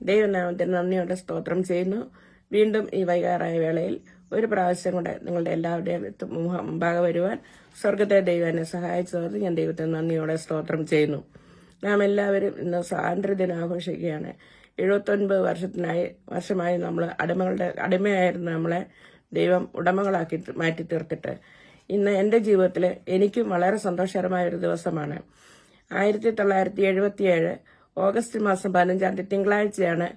ദൈവനാമത്തിന് നന്ദിയോടെ സ്തോത്രം ചെയ്യുന്നു. വീണ്ടും ഈ വൈകാറായ വേളയിൽ ഒരു പ്രാവശ്യം കൂടെ നിങ്ങളുടെ എല്ലാവരുടെയും മുമ്പാകെ വരുവാൻ സ്വർഗത്തെ ദൈവം എന്നെ സഹായിച്ചത് ഞാൻ ദൈവത്തെ നന്ദിയോടെ സ്തോത്രം ചെയ്യുന്നു. നാം എല്ലാവരും ഇന്ന് സ്വാതന്ത്ര്യദിനം ആഘോഷിക്കുകയാണ്. 79 വർഷമായി നമ്മൾ അടിമയായിരുന്ന നമ്മളെ ദൈവം ഉടമകളാക്കി മാറ്റി തീർത്തിട്ട് ഇന്ന് എൻ്റെ ജീവിതത്തിൽ എനിക്കും വളരെ സന്തോഷകരമായ ഒരു ദിവസമാണ്. 1977 ഓഗസ്റ്റ് മാസം 15-ാം തീയതി തിങ്കളാഴ്ചയാണ്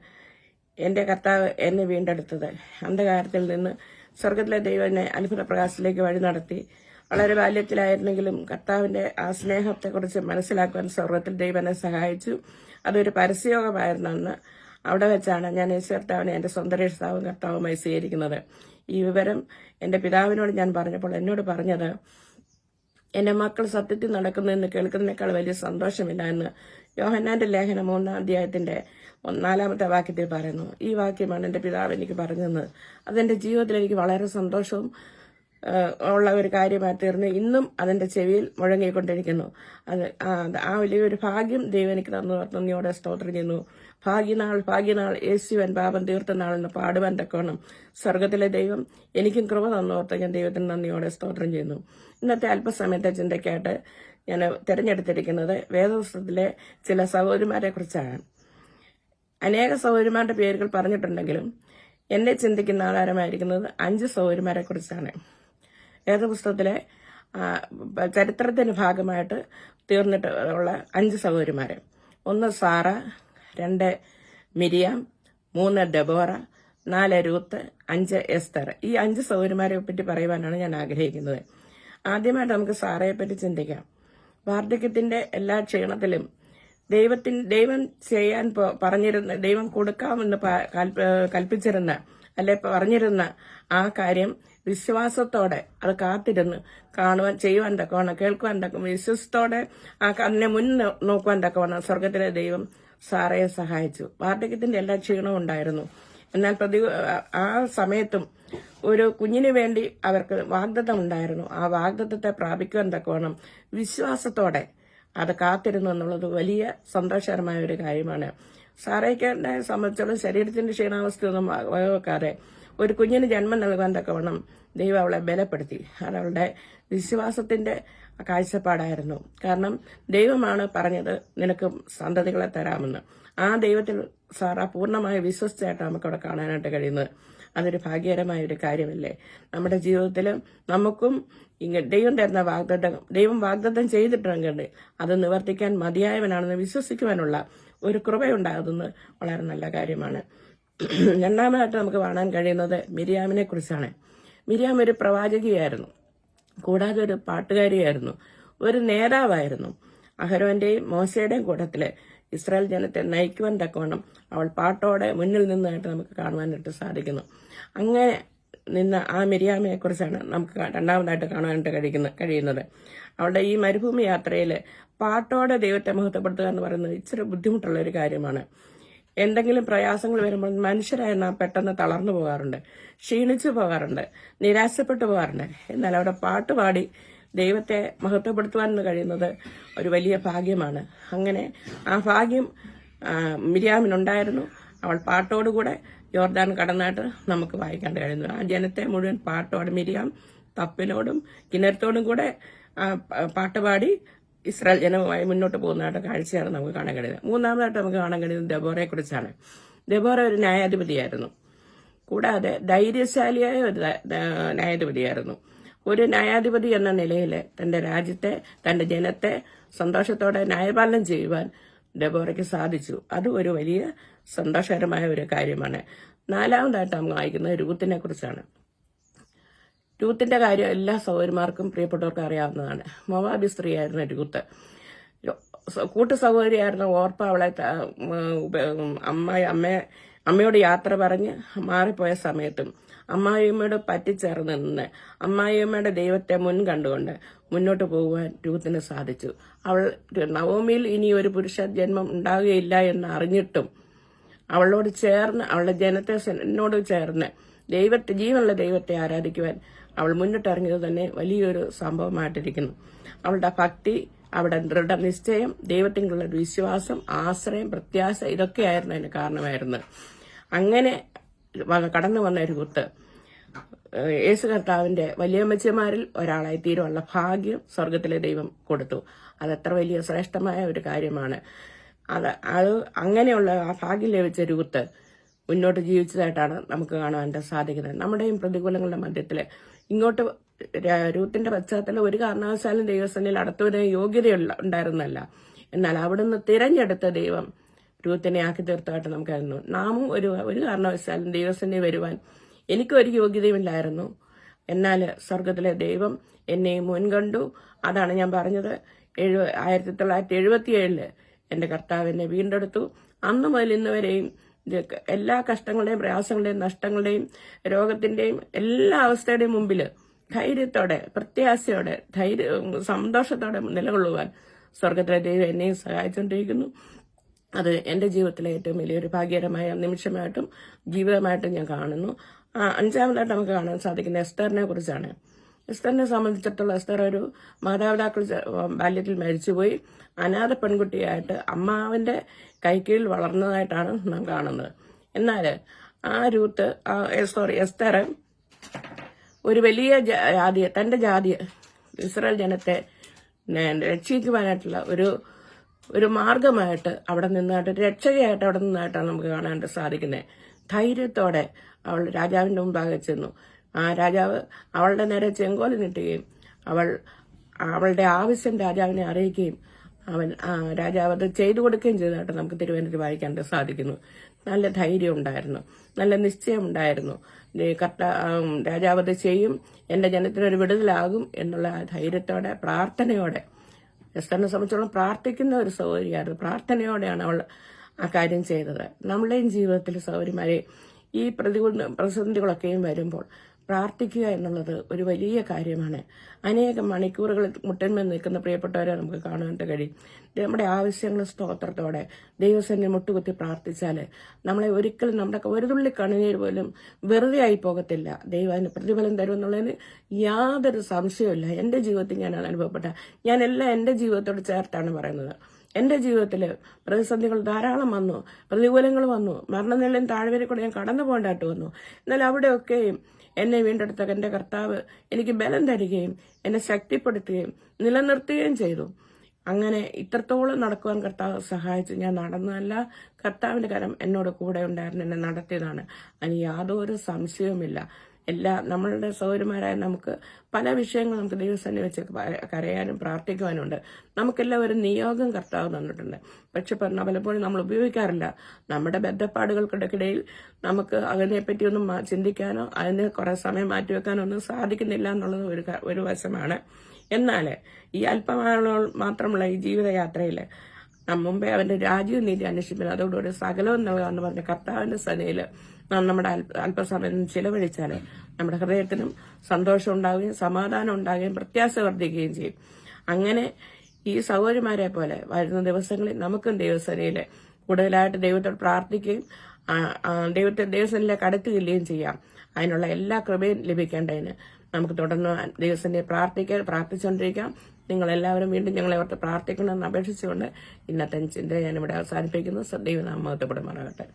എൻ്റെ കർത്താവ് എന്നെ വീണ്ടെടുത്തത്. അന്ധകാരത്തിൽ നിന്ന് സ്വർഗത്തിലെ ദൈവം എന്നെ അത്ഭുത പ്രകാശത്തിലേക്ക് വഴി നടത്തി. വളരെ ബാല്യത്തിലായിരുന്നെങ്കിലും കർത്താവിന്റെ ആ സ്നേഹത്തെക്കുറിച്ച് മനസ്സിലാക്കുവാൻ സ്വർഗത്തിൽ ദൈവം എന്നെ സഹായിച്ചു. അതൊരു പരസ്യയോഗമായിരുന്നു. അന്ന് അവിടെ വെച്ചാണ് ഞാൻ യേശു കർത്താവിനെ എൻ്റെ സ്വന്തം രക്ഷിതാവും കർത്താവുമായി സ്വീകരിക്കുന്നത്. ഈ വിവരം എൻ്റെ പിതാവിനോട് ഞാൻ പറഞ്ഞപ്പോൾ എന്നോട് പറഞ്ഞത്, എന്റെ മക്കൾ സത്യത്തിൽ നടക്കുന്നതെന്ന് കേൾക്കുന്നതിനേക്കാൾ വലിയ സന്തോഷമില്ല എന്ന് യോഹന്നാന്റെ ലേഖനം 3-ാം അധ്യായത്തിന്റെ 4-ാമത്തെ വാക്യത്തിൽ പറയുന്നു. ഈ വാക്യമാണ് എൻ്റെ പിതാവ് എനിക്ക് പറഞ്ഞത്. അതെന്റെ ജീവിതത്തിൽ എനിക്ക് വളരെ സന്തോഷവും ഉള്ള ഒരു കാര്യമായി തീർന്നു. ഇന്നും അതെന്റെ ചെവിയിൽ മുഴങ്ങിക്കൊണ്ടിരിക്കുന്നു. ആ വലിയൊരു ഭാഗ്യം ദൈവം എനിക്ക് നന്ദിയോടെ സ്തോത്രം ചെയ്യുന്നു. ഭാഗ്യനാൾ യേശുവൻ പാപം തീർത്ത നാളെന്ന് പാടുവാൻ തക്കോണം സ്വർഗത്തിലെ ദൈവം എനിക്കും കൃപ തന്നോർത്ത് ഞാൻ ദൈവത്തിന് നന്ദിയോടെ സ്തോത്രം ചെയ്യുന്നു. ഇന്നത്തെ അല്പസമയത്തെ ചിന്തയ്ക്കായിട്ട് ഞാൻ തിരഞ്ഞെടുത്തിരിക്കുന്നത് വേദപുസ്തകത്തിലെ ചില സഹോദരിമാരെ കുറിച്ചാണ്. അനേക സഹോദരിമാരുടെ പേരുകൾ പറഞ്ഞിട്ടുണ്ടെങ്കിലും എന്നെ ചിന്തിക്കുന്ന ആധാരമായിരിക്കുന്നത് 5 സഹോദരിമാരെ കുറിച്ചാണ്. വേദപുസ്തകത്തിലെ ചരിത്രത്തിന്റെ ഭാഗമായിട്ട് തീർന്നിട്ട് ഉള്ള 5 സഹോദരിമാര്. 1 Sarah, 2 Miriam, 3 Deborah, 4 Ruth, 5 Esther. ഈ 5 സഹോദരിമാരെ പറ്റി പറയുവാനാണ് ഞാൻ ആഗ്രഹിക്കുന്നത്. ആദ്യമായിട്ട് നമുക്ക് സാറയെ പറ്റി ചിന്തിക്കാം. വാർദ്ധക്യത്തിന്റെ എല്ലാ ക്ഷീണത്തിലും ദൈവം ചെയ്യാൻ പറഞ്ഞിരുന്ന, ദൈവം കൊടുക്കാമെന്ന് കൽപ്പിച്ചിരുന്ന അല്ലെ പറഞ്ഞിരുന്ന ആ കാര്യം വിശ്വാസത്തോടെ അത് കാത്തിരുന്ന് കാണുവാൻ, ചെയ്യുവാൻ തക്കവണ്ണം, കേൾക്കുവാൻ തക്കവണ്ണം, വിശ്വാസത്തോടെ അതിനെ മുൻ നോക്കുവാൻ തക്കവണ്ണം സ്വർഗത്തിലെ ദൈവം സാറയെ സഹായിച്ചു. വാർദ്ധക്യത്തിന്റെ എല്ലാ ക്ഷീണവും ഉണ്ടായിരുന്നു. എന്നാൽ ആ സമയത്തും ഒരു കുഞ്ഞിന് വേണ്ടി അവർക്ക് വാഗ്ദത്തം ഉണ്ടായിരുന്നു. ആ വാഗ്ദത്തത്തെ പ്രാപിക്കുവാൻ തക്കവണ്ണം വിശ്വാസത്തോടെ അത് കാത്തിരുന്നു എന്നുള്ളത് വലിയ സന്തോഷകരമായ ഒരു കാര്യമാണ്. സാറയ്ക്ക് സംബന്ധിച്ചോളം ശരീരത്തിന്റെ ക്ഷീണാവസ്ഥയൊന്നും വകവെക്കാതെ ഒരു കുഞ്ഞിന് ജന്മം നൽകാൻ തക്കവണ്ണം ദൈവം അവളെ ബലപ്പെടുത്തി. അതവളുടെ വിശ്വാസത്തിന്റെ കാഴ്ചപ്പാടായിരുന്നു. കാരണം ദൈവമാണ് പറഞ്ഞത് നിനക്ക് സന്തതികളെ തരാമെന്ന്. ആ ദൈവത്തിൽ സാറ പൂർണ്ണമായി വിശ്വസിച്ചായിട്ട് നമുക്കവിടെ കാണാനായിട്ട് കഴിയുന്നത്. അതൊരു ഭാഗ്യകരമായ ഒരു കാര്യമല്ലേ? നമ്മുടെ ജീവിതത്തിൽ നമുക്കും ദൈവം തരുന്ന ദൈവം വാഗ്ദത്തം ചെയ്തിട്ടുണ്ടെങ്കിൽ അത് നിവർത്തിക്കാൻ മതിയായവനാണെന്ന് വിശ്വസിക്കുവാനുള്ള ഒരു കൃപയുണ്ടാകുന്നത് വളരെ നല്ല കാര്യമാണ്. രണ്ടാമതായിട്ട് നമുക്ക് കാണാൻ കഴിയുന്നത് മിരിയാമിനെ കുറിച്ചാണ്. മിരിയാം ഒരു പ്രവാചകിയായിരുന്നു, കൂടാതെ ഒരു പാട്ടുകാരിയായിരുന്നു, ഒരു നേതാവായിരുന്നു. അഹരോന്റെയും മോശയുടെയും കൂട്ടത്തില് ഇസ്രായേൽ ജനത്തെ നയിക്കുവാൻ തക്കവണ്ണം അവൾ പാട്ടോടെ മുന്നിൽ നിന്നായിട്ട് നമുക്ക് കാണുവാനായിട്ട് സാധിക്കുന്നു. അങ്ങനെ നിന്ന ആ മിരിയാമിനെ കുറിച്ചാണ് നമുക്ക് രണ്ടാമതായിട്ട് കാണുവാനായിട്ട് കഴിയുന്നത്. അവളുടെ ഈ മരുഭൂമി യാത്രയിൽ പാട്ടോടെ ദൈവത്തെ മഹത്വപ്പെടുത്തുക എന്ന് പറയുന്നത് ഇച്ചിരി ബുദ്ധിമുട്ടുള്ള ഒരു കാര്യമാണ്. എന്തെങ്കിലും പ്രയാസങ്ങൾ വരുമ്പോൾ മനുഷ്യരായ നാം പെട്ടെന്ന് തളർന്നു പോകാറുണ്ട്, ക്ഷീണിച്ചു പോകാറുണ്ട്, നിരാശപ്പെട്ടു പോകാറുണ്ട്. എന്നാൽ അവിടെ പാട്ടുപാടി ദൈവത്തെ മഹത്വപ്പെടുത്തുവാൻ കഴിയുന്നത് ഒരു വലിയ ഭാഗ്യമാണ്. അങ്ങനെ ആ ഭാഗ്യം മിരിയാമിനുണ്ടായിരുന്നു. അവൾ പാട്ടോടുകൂടെ യോർദാൻ കടന്നായിട്ട് നമുക്ക് വായിക്കാൻ കഴിയുന്നു. ആ ജനത്തെ മുഴുവൻ പാട്ടോടെ മിരിയാം തപ്പിനോടും കിന്നരത്തോടും കൂടെ പാട്ടുപാടി ഇസ്രായേൽ ജനവുമായി മുന്നോട്ട് പോകുന്നതായിട്ട് കാഴ്ചയാണ് നമുക്ക് കാണാൻ കഴിയുന്നത്. മൂന്നാമതായിട്ട് നമുക്ക് കാണാൻ കഴിയുന്നത് ദെബോറയെ കുറിച്ചാണ്. ദെബോറ ഒരു ന്യായാധിപതിയായിരുന്നു, കൂടാതെ ധൈര്യശാലിയായ ഒരു ന്യായാധിപതിയായിരുന്നു. ഒരു ന്യായാധിപതി എന്ന നിലയിൽ തന്റെ രാജ്യത്തെ, തന്റെ ജനത്തെ സന്തോഷത്തോടെ ന്യായപാലനം ചെയ്യുവാൻ ദെബോറയ്ക്ക് സാധിച്ചു. അത് ഒരു വലിയ സന്തോഷകരമായ ഒരു കാര്യമാണ്. നാലാമതായിട്ട് നമ്മൾ വായിക്കുന്നത് രൂത്തിനെ കുറിച്ചാണ്. രൂത്തിന്റെ കാര്യം എല്ലാ സഹോദരിമാർക്കും പ്രിയപ്പെട്ടവർക്കും അറിയാവുന്നതാണ്. മോവാബി സ്ത്രീയായിരുന്ന രൂത്ത്. കൂട്ടു സഹോദരിയായിരുന്ന ഓർപ്പ അവളെ അമ്മയോട് യാത്ര പറഞ്ഞ് മാറിപ്പോയ സമയത്തും അമ്മായിയമ്മയോട് പറ്റിച്ചേർന്ന് നിന്ന് അമ്മായിയമ്മയുടെ ദൈവത്തെ മുൻ കണ്ടുകൊണ്ട് മുന്നോട്ട് പോകുവാൻ രൂത്തിന് സാധിച്ചു. അവൾ നവോമിയിൽ ഇനി ഒരു പുരുഷ ജന്മം ഉണ്ടാകുകയില്ല എന്ന് അറിഞ്ഞിട്ടും അവളോട് ചേർന്ന്, അവളുടെ ജനത്തെ എന്നോട് ചേർന്ന് ജീവനുള്ള ദൈവത്തെ ആരാധിക്കുവാൻ അവൾ മുന്നിട്ടിറങ്ങിയത് തന്നെ വലിയൊരു സംഭവമായിട്ടിരിക്കുന്നു. അവളുടെ ഭക്തി, അവിടെ ദൃഢനിശ്ചയം, ദൈവത്തിലുള്ള ഒരു വിശ്വാസം, ആശ്രയം, പ്രത്യാശ, ഇതൊക്കെയായിരുന്നു അതിന് കാരണമായിരുന്നത്. അങ്ങനെ കടന്നു വന്ന രൂത്ത് യേശു കർത്താവിന്റെ വലിയമ്മച്ചിമാരിൽ ഒരാളായി തീരുവാനുള്ള ഭാഗ്യം സ്വർഗത്തിലെ ദൈവം കൊടുത്തു. അതെത്ര വലിയ ശ്രേഷ്ഠമായ ഒരു കാര്യമാണ്. അത് അങ്ങനെയുള്ള ആ ഭാഗ്യം ലഭിച്ച രൂത്ത് മുന്നോട്ട് ജീവിച്ചതായിട്ടാണ് നമുക്ക് കാണാൻ സാധിക്കുന്നത്. നമ്മുടെയും പ്രതികൂലങ്ങളുടെ മധ്യത്തിൽ ഇങ്ങോട്ട് രൂത്തിന്റെ പശ്ചാത്തലം ഒരു കാരണവശാലും ദൈവസന്നിധിയിൽ അടുത്തവരെ യോഗ്യതയുള്ള ഉണ്ടായിരുന്നല്ല. എന്നാൽ അവിടുന്ന് തിരഞ്ഞെടുത്ത ദൈവം രൂത്തിനെ ആക്കി തീർത്തതായിട്ട് നമുക്കായിരുന്നു. നാമും ഒരു കാരണവശാലും ദൈവസന്നിധി വരുവാൻ എനിക്കൊരു യോഗ്യതയുമില്ലായിരുന്നു. എന്നാൽ സ്വർഗത്തിലെ ദൈവം എന്നെ മുൻകണ്ടു. അതാണ് ഞാൻ പറഞ്ഞത്. 1977 എന്റെ കർത്താവ് എന്നെ വീണ്ടെടുത്തു. അന്നു മുതൽ ഇന്ന് വരെയും എല്ലാ കഷ്ടങ്ങളുടെയും പ്രയാസങ്ങളുടെയും നഷ്ടങ്ങളുടെയും രോഗത്തിന്റെയും എല്ലാ അവസ്ഥയുടെയും മുമ്പിൽ ധൈര്യത്തോടെ, പ്രത്യാശയോടെ, സന്തോഷത്തോടെ നിലകൊള്ളുവാൻ സ്വർഗത്തിലെ ദൈവം എന്നെയും സഹായിച്ചുകൊണ്ടിരിക്കുന്നു. അത് എന്റെ ജീവിതത്തിലെ ഏറ്റവും വലിയൊരു ഭാഗ്യകരമായ നിമിഷമായിട്ടും ജീവിതമായിട്ടും ഞാൻ കാണുന്നു. അഞ്ചാമതായിട്ട് നമുക്ക് കാണാൻ സാധിക്കുന്ന എസ്തറിനെ കുറിച്ചാണ്. എസ്തറിനെ സംബന്ധിച്ചിടത്തോളം എസ്തർ ഒരു മാതാപിതാക്കൾ ബാല്യത്തിൽ മരിച്ചുപോയി അനാഥ പെൺകുട്ടിയായിട്ട് അമ്മാവിന്റെ കൈക്കീഴിൽ വളർന്നതായിട്ടാണ് നാം കാണുന്നത്. എന്നാൽ എസ്തർ ഒരു വലിയ ജാതിയെ, തന്റെ ജാതിയെ, ഇസ്രായേൽ ജനത്തെ രക്ഷിക്കുവാനായിട്ടുള്ള ഒരു മാർഗമായിട്ട് അവിടെ നിന്നായിട്ട്, രക്ഷകയായിട്ട് അവിടെ നിന്നായിട്ടാണ് നമുക്ക് കാണാൻ സാധിക്കുന്നത്. ധൈര്യത്തോടെ അവൾ രാജാവിന്റെ മുമ്പാകെ ചെന്നു. ആ രാജാവ് അവളുടെ നേരെ ചെങ്കോൽ നീട്ടുകയും അവളുടെ ആവശ്യം രാജാവിനെ അറിയിക്കുകയും രാജാവ് അത് ചെയ്തു കൊടുക്കുകയും ചെയ്തതായിട്ട് നമുക്ക് തിരുവനന്തപുരത്ത് വായിക്കാൻ സാധിക്കുന്നു. നല്ല ധൈര്യം ഉണ്ടായിരുന്നു, നല്ല നിശ്ചയം ഉണ്ടായിരുന്നു. രാജാവ് അത് ചെയ്യും, എന്റെ ജനത്തിനൊരു വിടുതലാകും എന്നുള്ള ധൈര്യത്തോടെ, പ്രാർത്ഥനയോടെ, എസ്തറിനെ സംബന്ധിച്ചോളം പ്രാർത്ഥിക്കുന്ന ഒരു സഹോദരിയായിരുന്നു. പ്രാർത്ഥനയോടെയാണ് അവൾ ആ കാര്യം ചെയ്തത്. നമ്മുടെയും ജീവിതത്തിൽ സഹോദരിമാരെ ഈ പ്രതിസന്ധികളൊക്കെയും വരുമ്പോൾ പ്രാർത്ഥിക്കുക എന്നുള്ളത് ഒരു വലിയ കാര്യമാണ്. അനേകം മണിക്കൂറുകൾ മുട്ടന്മേൽ നിൽക്കുന്ന പ്രിയപ്പെട്ടവരെ നമുക്ക് കാണാനായിട്ട് കഴിയും. നമ്മുടെ ആവശ്യങ്ങൾ സ്തോത്രത്തോടെ ദൈവസന്നിധിയിൽ മുട്ടുകുത്തി പ്രാർത്ഥിച്ചാൽ നമ്മളെ ഒരിക്കലും നമ്മുടെ ഒരു തുള്ളി കണ്ണുനീര് പോലും വെറുതെ ആയി പോകത്തില്ല. ദൈവം അതിന് പ്രതിഫലം തരുമെന്നുള്ളതിന് യാതൊരു സംശയമില്ല. എന്റെ ജീവിതത്തിൽ ഞാൻ അനുഭവപ്പെട്ട, ഞാനെല്ലാം എന്റെ ജീവിതത്തോട് ചേർത്താണ് പറയുന്നത്. എന്റെ ജീവിതത്തിൽ പ്രതിസന്ധികൾ ധാരാളം വന്നു, പ്രതികൂലങ്ങൾ വന്നു, മരണനിലയും താഴ്വരെ കൂടെ ഞാൻ കടന്നു പോകേണ്ടതായിട്ട് വന്നു. എന്നാൽ അവിടെയൊക്കെയും എന്നെ വീണ്ടെടുത്ത എന്റെ കർത്താവ് എനിക്ക് ബലം തരികയും എന്നെ ശക്തിപ്പെടുത്തുകയും നിലനിർത്തുകയും ചെയ്തു. അങ്ങനെ ഇത്രത്തോളം നടക്കുവാൻ കർത്താവ് സഹായിച്ചു. ഞാൻ നടന്നതല്ല, കർത്താവിന്റെ കരം എന്നോട് കൂടെ ഉണ്ടായിരുന്നു, എന്നെ നടത്തിയതാണ്. അതിന് യാതൊരു സംശയവുമില്ല. നമ്മളുടെ സഹോദരിമാരായ നമുക്ക് പല വിഷയങ്ങൾ നമുക്ക് ദൈവസന്നിധി വെച്ച് കരയാനും പ്രാർത്ഥിക്കുവാനുണ്ട്. നമുക്കെല്ലാം ഒരു നിയോഗം കർത്താവ് തന്നിട്ടുണ്ട്. പക്ഷെ പലപ്പോഴും നമ്മൾ ഉപയോഗിക്കാറില്ല. നമ്മുടെ ബദ്ധപ്പാടുകൾക്കിടയിൽ നമുക്ക് അതിനെപ്പറ്റിയൊന്നും ചിന്തിക്കാനോ അതിന് കുറെ സമയം മാറ്റിവെക്കാനോ ഒന്നും സാധിക്കുന്നില്ല എന്നുള്ളത് ഒരു വശമാണ്. എന്നാൽ ഈ മാത്രമുള്ള ഈ ജീവിതയാത്രയിൽ മുമ്പേ അവന്റെ രാജ്യവും നീതി അന്വേഷിപ്പില്ല, അതോടുകൂടി സകലവും നൽകാമെന്ന് പറഞ്ഞ കർത്താവിന്റെ സന്നിധിയിൽ നമ്മുടെ അല്പസമയം ചിലവഴിച്ചാൽ നമ്മുടെ ഹൃദയത്തിനും സന്തോഷം ഉണ്ടാവുകയും സമാധാനം ഉണ്ടാവുകയും പ്രത്യാശ വർദ്ധിക്കുകയും ചെയ്യും. അങ്ങനെ ഈ സഹോദരിമാരെ പോലെ വരുന്ന ദിവസങ്ങളിൽ നമുക്കും ദൈവസന്നിധിയിൽ കൂടുതലായിട്ട് ദൈവത്തോട് പ്രാർത്ഥിക്കുകയും ദൈവസന്നിധിയിലേക്ക് അടുത്തുകയും ചെയ്യാം. അതിനുള്ള എല്ലാ കൃപയും ലഭിക്കേണ്ടതിന് നമുക്ക് തുടർന്ന് ദൈവസന്നിധിയിൽ പ്രാർത്ഥിച്ചുകൊണ്ടിരിക്കാം. നിങ്ങളെല്ലാവരും വീണ്ടും ഞങ്ങളെ ഓർത്ത് പ്രാർത്ഥിക്കണമെന്ന് അപേക്ഷിച്ചുകൊണ്ട് ഇന്നത്തെ ചിന്ത ഞാനിവിടെ അവസാനിപ്പിക്കുന്നു. ദൈവനാമം മഹത്വപ്പെടുമാറാകട്ടെ.